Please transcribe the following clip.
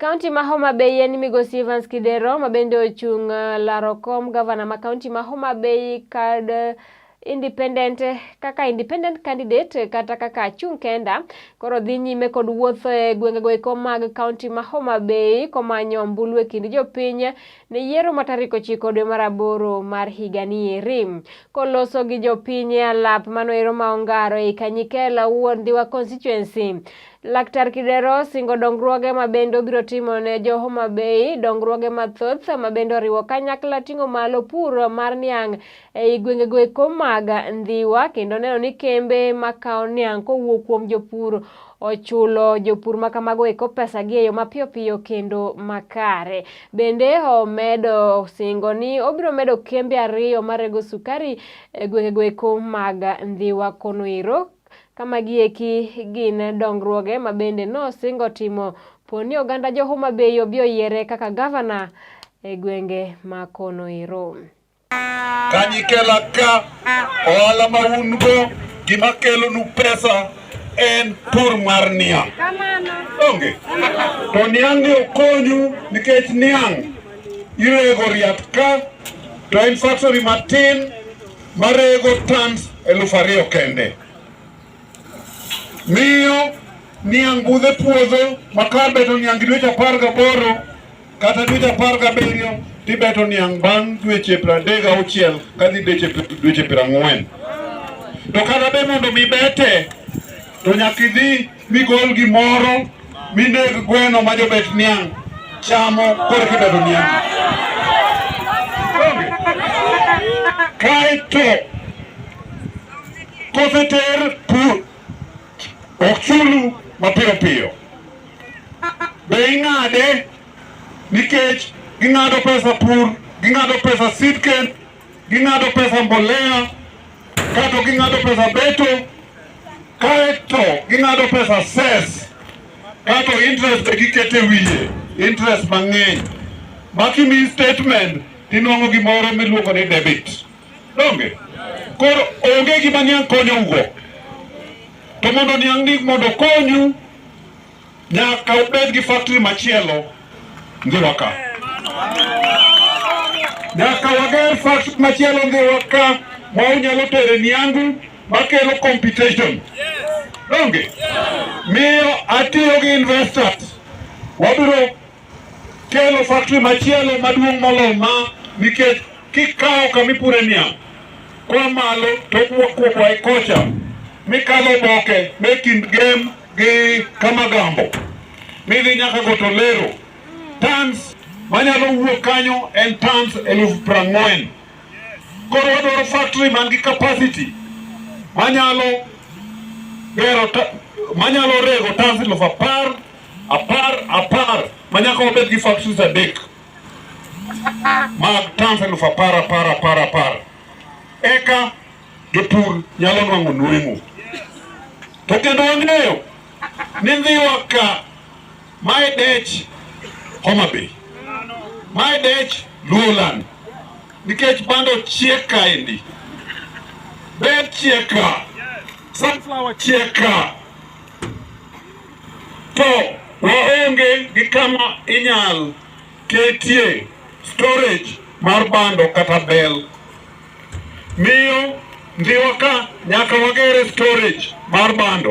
Kaunti ma Homa Bay en migosi Evans Kidero mabende ochung laro kom gavana ma kaunti ma Homa Bay kad independent candidate kata kaka chung kenda koro dhi nyime kod wuoth e gwengego eko mag kaunti ma Homa Bay komanyo ombulu e kind jopiny ne yiero ma tarik 9 dwe mar 8 mar higani eri koloso gi jopiny e alap manoero ma ongaro e Kanyikela wuon Ndiwa constituency. Laktar Kidero singo dongruoge mabende obiro timo ne jo Homa Bay, dongruoge mathoth mabende oriwo kanyakla ting'o malo pur mar Niang e gwengego eko mag Ndiwa kendo neno ni kembe makao Niang kowuok kuom jopur ochulo jopur makamago eko pesa gi e yo mapiyo piyo kendo makare. Bende omedo singo ni obiro medo kembe 2 marego sukari e gwengego eko mag Ndiwa konoiro kama gieki gin dongruoge mabende no singo timo poni oganda jo Homa Bay obio yiere kaka gavana e gwenge ma konoiro. Kanyikela ka ohala ma ungo gima kelo nu pesa en pur mar Niang. Onge. To Niang ni okonyu nikech Niang irego riat ka to en factory matin marego tons 2,000 kende. Miyo Niang budhe puodho makar beto Niang dweche 18 kata dweche 17 tibeto Niang bang' dweche 36 kadhi dweche 40. To kata be mondo mibete to nyaka idhi migol gimoro mineg gweno ma jobet Niang chamo koro kibeto Niang. Kaeto koseter pur okchulu mapiyo piyo. Be ing'ade nikech ging'ado pesa pur, ging'ado pesa seedken, ging'ado pesa mbolea, kato ging'ado pesa beto, kaeto ging'ado pesa ses, kato interest be gikete wiye, interest mang'eny. Makimi statement tinwang'o gimoro miluongo ni debit. Donge? Koro onge gima Niang konyo ugo. To mondo Niang ni mondo konyu nyaka ubed gi factory machielo Ndiwa ka. Nyaka wager factory machielo Ndiwa ka ma unyalo tere Niangu makelo competition. Donge? Miyo atiyo gi investors. Wabiro kelo factory machielo maduong' molo ma nikech kikawo kamipure Niang kwa malo to wuok e kocha mikalo boke mekind game gi Kamagambo midhi nyaka Gotolero tons manyalo wuok kanyo en tons 40,000. Koro wadwaro factory man gi capacity manyalo rego tons 10,000 manyaka wabed gi factories 3 mag tons 10,000 eka jopur nyalo nwang'o nweng'o. To kendo wang'eyo ni Ndiwa ka mae dech Homa Bay, mae dech Luoland, nikech bando chiek kaendi, bed chiek ka, sunflower chiek ka, to waonge gi kama inyal ketie storage mar bando kata bel. Miyo Ndiwa ka nyaka wagere storage mar bando.